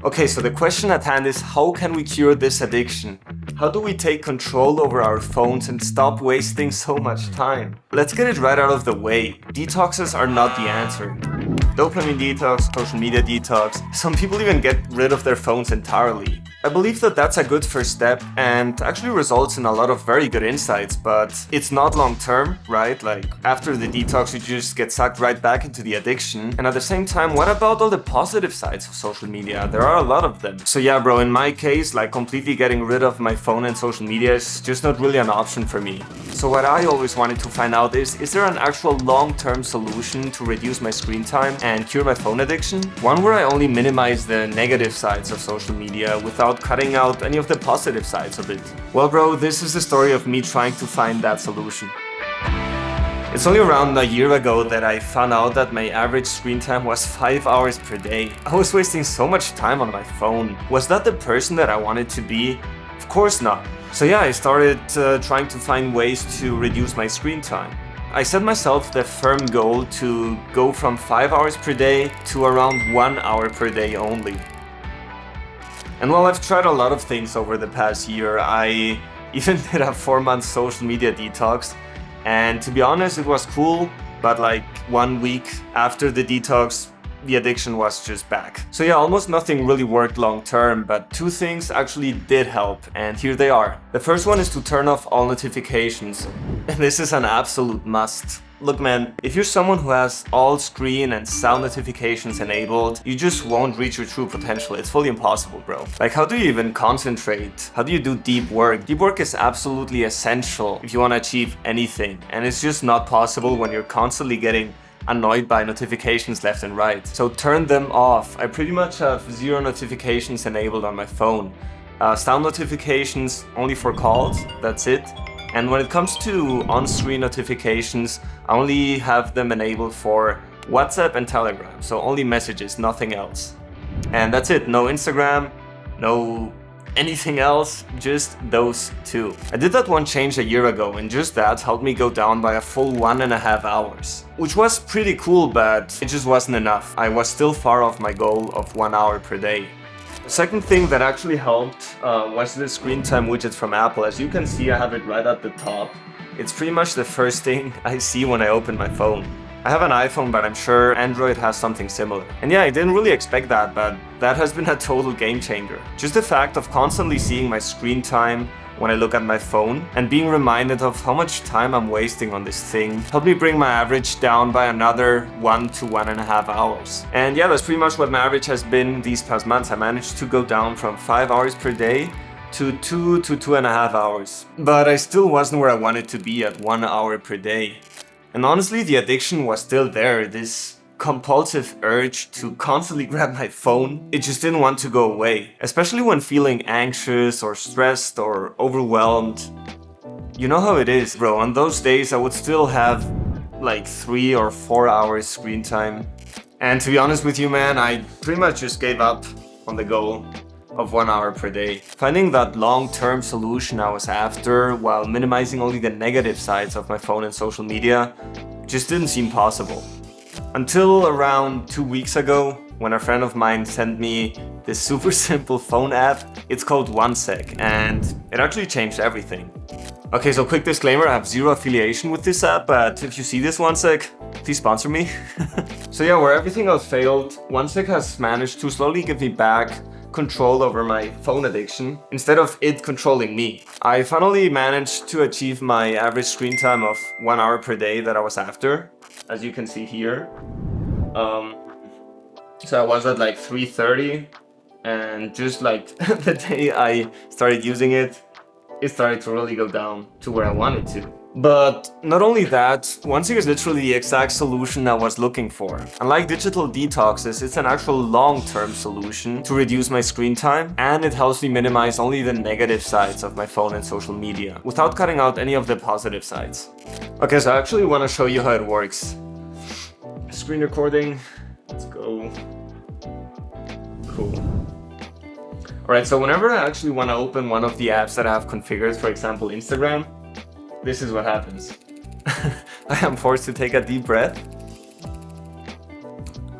Okay, so the question at hand is, how can we cure this addiction? How do we take control over our phones and stop wasting so much time? Let's get it right out of the way. Detoxes are not the answer. Dopamine detox, social media detox, some people even get rid of their phones entirely. I believe that that's a good first step and actually results in a lot of very good insights, but it's not long term, right? Like after the detox, you just get sucked right back into the addiction. And at the same time, what about all the positive sides of social media? There are a lot of them. So yeah, bro, in my case, like completely getting rid of my phone and social media is just not really an option for me. So what I always wanted to find out is there an actual long-term solution to reduce my screen time and cure my phone addiction? One where I only minimize the negative sides of social media without cutting out any of the positive sides of it. Well, bro, this is the story of me trying to find that solution. It's only around a year ago that I found out that my average screen time was 5 hours per day. I was wasting so much time on my phone. Was that the person that I wanted to be? Of course not. So yeah, I started trying to find ways to reduce my screen time. I set myself the firm goal to go from 5 hours per day to around 1 hour per day only. And while I've tried a lot of things over the past year, I even did a 4-month social media detox. And to be honest, it was cool, but like 1 week after the detox, the addiction was just back. So yeah, almost nothing really worked long term, but 2 things actually did help, and here they are. The first one is to turn off all notifications. And this is an absolute must. Look man, if you're someone who has all screen and sound notifications enabled, you just won't reach your true potential. It's fully impossible, bro. Like, how do you even concentrate? How do you do deep work? Deep work is absolutely essential if you want to achieve anything, and it's just not possible when you're constantly getting annoyed by notifications left and right. So turn them off. I pretty much have 0 notifications enabled on my phone. Sound notifications only for calls, that's it. And when it comes to on-screen notifications, I only have them enabled for WhatsApp and Telegram, so only messages, nothing else. And that's it, no Instagram, no anything else, just those 2. I did that one change a year ago, and just that helped me go down by a full 1.5 hours. Which was pretty cool, but it just wasn't enough. I was still far off my goal of 1 hour per day. The second thing that actually helped was the screen time widget from Apple. As you can see, I have it right at the top. It's pretty much the first thing I see when I open my phone. I have an iPhone, but I'm sure Android has something similar. And yeah, I didn't really expect that, but that has been a total game changer. Just the fact of constantly seeing my screen time when I look at my phone and being reminded of how much time I'm wasting on this thing helped me bring my average down by another 1 to 1.5 hours. And yeah, that's pretty much what my average has been these past months. I managed to go down from 5 hours per day to 2 to 2.5 hours. But I still wasn't where I wanted to be at 1 hour per day. And honestly, the addiction was still there, this compulsive urge to constantly grab my phone. It just didn't want to go away, especially when feeling anxious or stressed or overwhelmed. You know how it is, bro. On those days, I would still have like 3 or 4 hours screen time. And to be honest with you, man, I pretty much just gave up on the goal of 1 hour per day. Finding that long-term solution I was after while minimizing only the negative sides of my phone and social media just didn't seem possible. Until around 2 weeks ago, when a friend of mine sent me this super simple phone app. It's called OneSec, and it actually changed everything. Okay, so quick disclaimer, I have zero affiliation with this app, but if you see this OneSec, please sponsor me. So yeah, where everything else failed, OneSec has managed to slowly give me back control over my phone addiction instead of it controlling me. I finally managed to achieve my average screen time of 1 hour per day that I was after, as you can see here. So I was at like 3:30, and just like the day I started using it, it started to really go down to where I wanted to. But not only that, OneSec is literally the exact solution I was looking for. Unlike digital detoxes, it's an actual long-term solution to reduce my screen time, and it helps me minimize only the negative sides of my phone and social media, without cutting out any of the positive sides. Okay, so I actually want to show you how it works. Screen recording, let's go. Cool. Alright, so whenever I actually want to open one of the apps that I have configured, for example Instagram, this is what happens. I am forced to take a deep breath.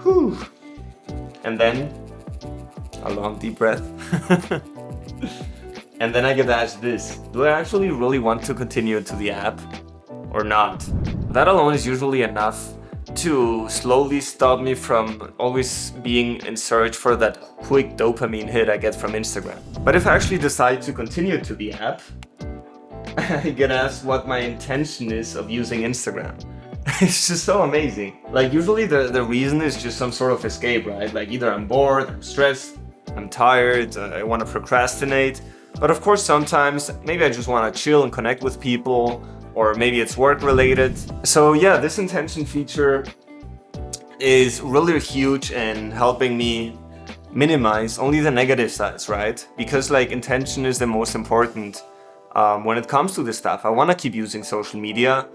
Whew. And then A long deep breath. And then I get asked this: do I actually really want to continue to the app or not? That alone is usually enough to slowly stop me from always being in search for that quick dopamine hit I get from Instagram. But if I actually decide to continue to the app, I get asked what my intention is of using Instagram. It's just so amazing. Like usually the reason is just some sort of escape, right? Like either I'm bored, I'm stressed, I'm tired, I want to procrastinate. But of course sometimes maybe I just want to chill and connect with people, or maybe it's work related. So yeah, this intention feature is really huge in helping me minimize only the negative sides, right? Because like intention is the most important when it comes to this stuff. I want to keep using social media,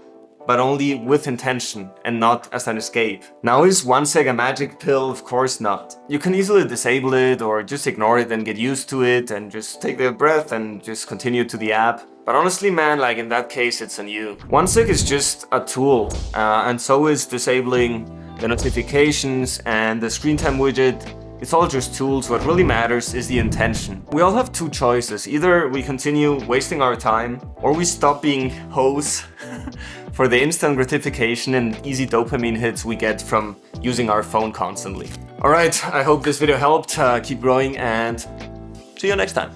but only with intention and not as an escape. Now, is 1 sec a magic pill? Of course not. You can easily disable it or just ignore it and get used to it and just take a breath and just continue to the app. But honestly, man, like in that case, it's on you. 1 sec is just a tool, and so is disabling the notifications and the screen time widget. It's all just tools. What really matters is the intention. We all have two choices. Either we continue wasting our time, or we stop being hoes for the instant gratification and easy dopamine hits we get from using our phone constantly. Alright, I hope this video helped. Keep growing and see you next time.